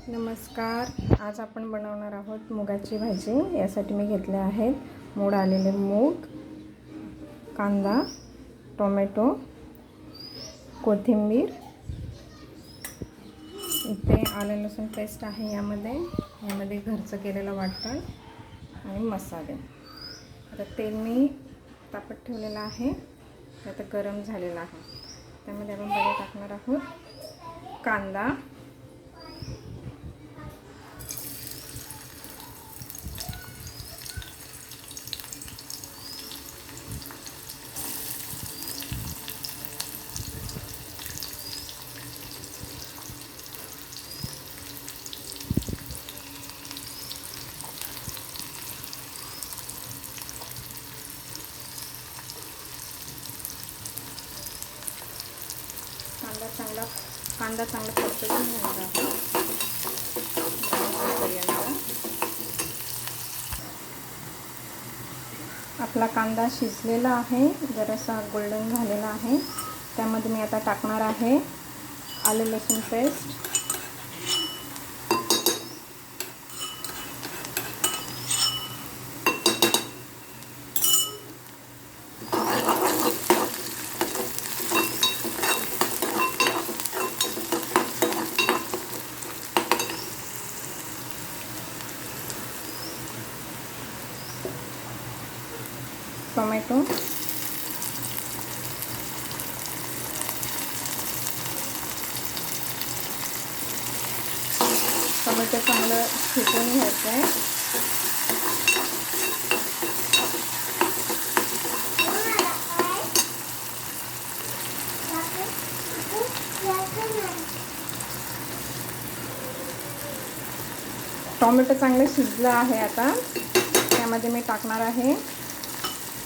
नमस्कार. आज आपण बनवणार आहोत मुगाची भाजी. यासाठी मी घेतले आहेत मोड आलेले मूग, कांदा, टोमॅटो, कोथिंबीर, इथे आलं लसूण पेस्ट आहे, यामध्ये घरचं केलेलं वाटण आणि मसाले. आता तेल मी तापत ठेवलेलं आहे, ते आता गरम झालेलं आहे. त्यामध्ये आपण बडे टाकणार आहोत. कांदा, कांदा चांगला परतून घ्यायचा आहे आपला कांदा शिजलेला आहे, जरासा गोल्डन झालेला आहे. त्यामध्ये मी आता टाकणार आहे आलं लसूण पेस्ट, टोमॅटो, टोमॅटो चांगलं शिजवून घ्यायचं आहे. टोमॅटो चांगलं शिजलं आहे. आता त्यामध्ये मी टाकणार आहे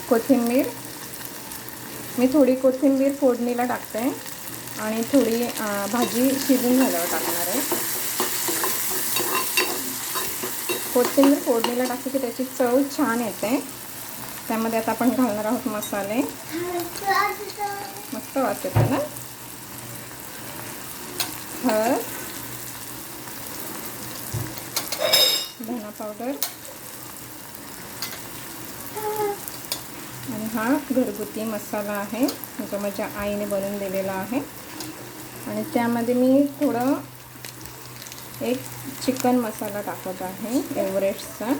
कोथिंबीर. मी थोडी कोथिंबीर फोडणीला टाकते आणि थोडी भाजी शिजून झाल्यावर टाकणार आहे. कोथिंबीर फोडणीला टाकली की त्याची चव छान येते. त्यामध्ये आता आपण घालणार आहोत मसाले. मस्त वास येतो ना. हळद, धना पावडर आणि हा घरगुती मसाला आहे, जो माझ्या आईने बनवून दिलेला आहे. आणि त्यामध्ये मी थोडं एक चिकन मसाला टाकत आहे, एव्हरेस्टचा.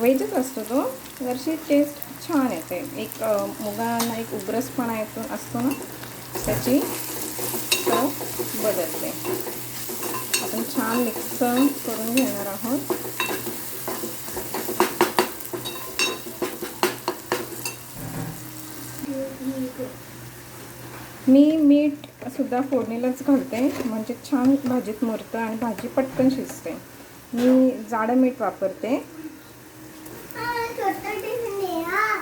वेजच असतो तो, जरशी टेस्ट छान येते. एक मुगांना एक उग्रसपणा असतो ना, त्याची चव बदलते. आपण छान मिक्स करून घेणार आहोत. मी मीठ सुद्धा फोडणीलाच घालते, म्हणजे छान भाजीत मुरतं आणि भाजी पटकन शिजते. मी जाडं मीठ वापरते.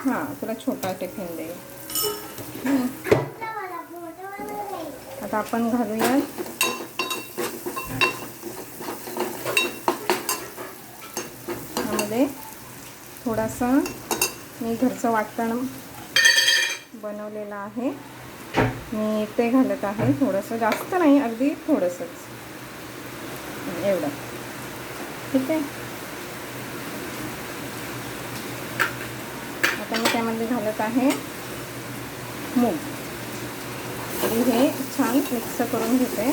हां, तुला छोटा टिफिन दे. आता आपण घालूया यामध्ये थोडासा मी घरचं वाटण बनवलेलं आहे, मी ते घालत आहे. थोडंसं, जास्त नाही, अगदी थोडंसंच, एवढं. ठीक आहे. आता मी त्यामध्ये घालत आहे मूग. तरी हे छान मिक्स करून घेते.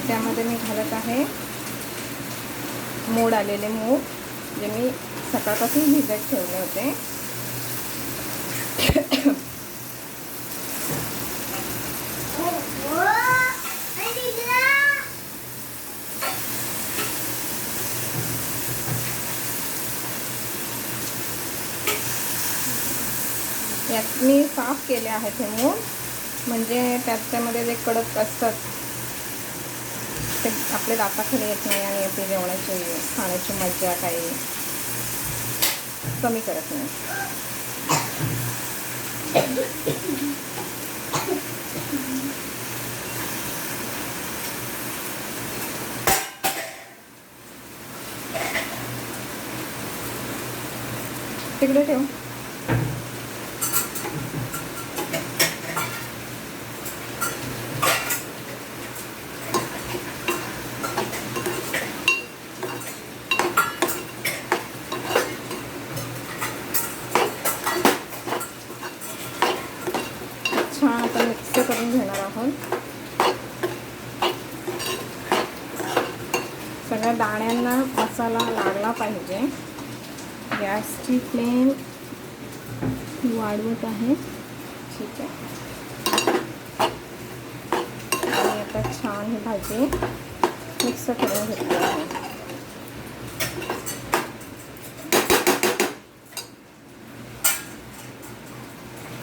त्यामध्ये मी घालत आहे मोड आलेले मूग, जे मी सकाळपासून भिजत ठेवले होते. यात मी साफ केले आहेत हे मूग, म्हणजे त्यामध्ये जे कडक असतात ते आपल्या दाताखाली येत नाही आणि ते जेवणाची खाण्याची मजा काही कमी करत नाही. तिकडे ठेव. करून घेणार आहोत. सगळ्या दाण्यांना मसाला लागला पाहिजे. गॅसची फ्लेम वाढवत आहे. ठीक आहे. आणि आता छान ही भाजी मिक्स करून घेतली आहे.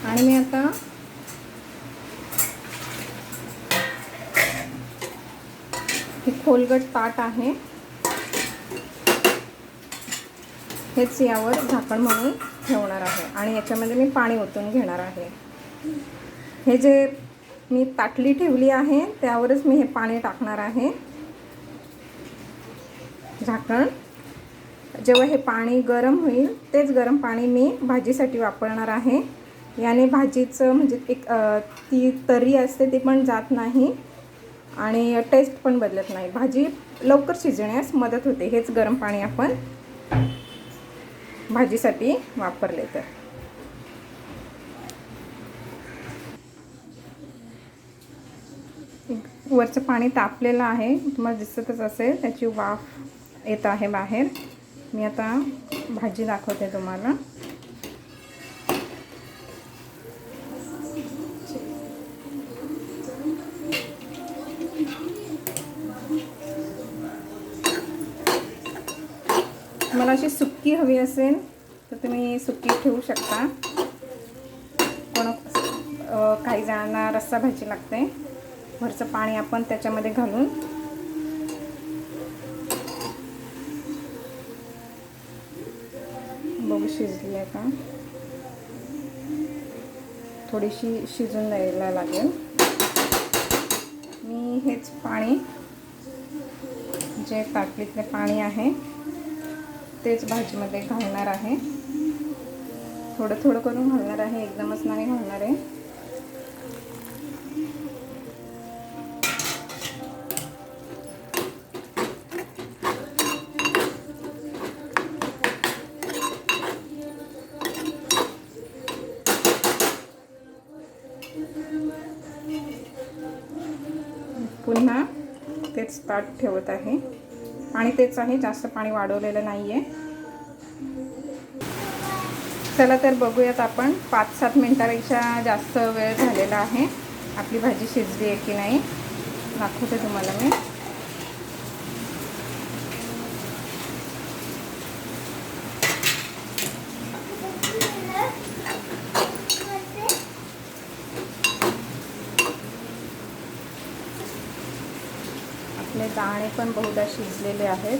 आणि मी आता हे खोलगट ताट आहे, हेच यावर झाकण म्हणून ठेवणार आहे आणि याच्यामध्ये मी पाणी ओतून घेणार आहे. हे जे मी ताटली ठेवली आहे त्यावरच मी हे पाणी टाकणार आहे. झाकण जेव्हा हे पाणी गरम होईल तेच गरम पाणी मी भाजीसाठी वापरणार आहे. याने भाजीचं म्हणजे एक ती तरी असते ती पण जात नाही आणि टेस्ट पण बदलत नाही. भाजी लवकर शिजण्यास मदत होते हेच गरम पाणी आपण भाजीसाठी वापरले तर. वरचं पाणी तापलेलं आहे, तुम्हाला दिसतच असेल, त्याची वाफ येत आहे बाहेर. मी आता भाजी दाखवते तुम्हाला. मला अशी सुक्की हवी असेल तर तुम्ही सुक्की ठेवू शकता. काही जणांना रस्सा भाजी लागते. वरचं पाणी आपण त्याच्यामध्ये घालून बघू शिजली आहे का. थोडीशी शिजून द्यायला लागेल. मी हेच पाणी जे ताटलीतले पाणी आहे तेच भाजीमध्ये घालणार आहे. थोडं थोडं करून घालणार आहे, एकदमच नाही घालणार आहे. पुन्हा तेच ताट ठेवत आहे. पाणी तेच आहे, जास्त पाणी वाढवलेलं नाही आहे. चला तर बघूयात आपण. 5-7 मिनटापेक्षा जास्त वेळ झालेला आहे. आपली भाजी शिजली आहे की नाही दाखवते तुम्हाला मी. आपले दाणे पण बहुधा शिजलेले आहेत.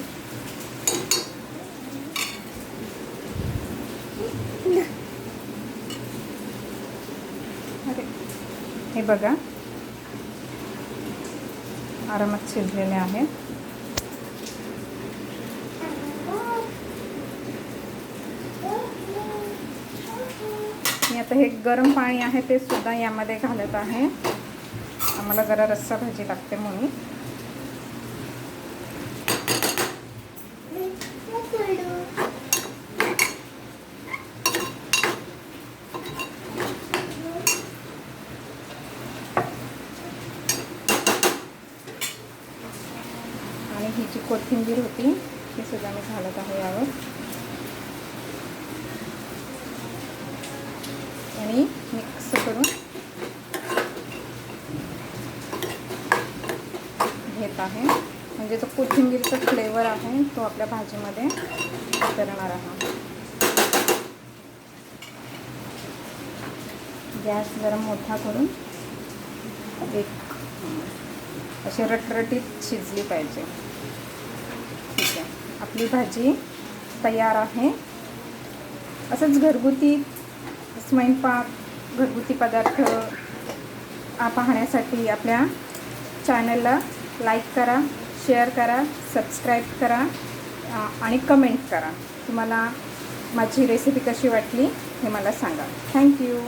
हे बघा आरामात शिजलेले आहेत. मी आता हे गरम पाणी आहे ते सुद्धा यामध्ये घालत आहे. आम्हाला जरा रस्सा भाजी लागते म्हणून. आणि ही जी कोथिंबीर होती ती सुद्धा मी घालत आहे यावर. आणि मिक्स करून घेत आहे. म्हणजे जो कोथिंबीरचा फ्लेवर आहे तो आपल्या भाजीमध्ये उतरणार आहे. गॅस जरा मोठा करून अशी रटरटीत शिजली पाहिजे. ठीक आहे, आपली भाजी तयार आहे. असंच घरगुती स्वयंपाक, घरगुती पदार्थ पाहण्यासाठी आपल्या चॅनलला लाईक करा, शेअर करा, सबस्क्राईब करा आणि कमेंट करा. तुम्हाला माझी रेसिपी कशी वाटली हे मला सांगा. थँक्यू.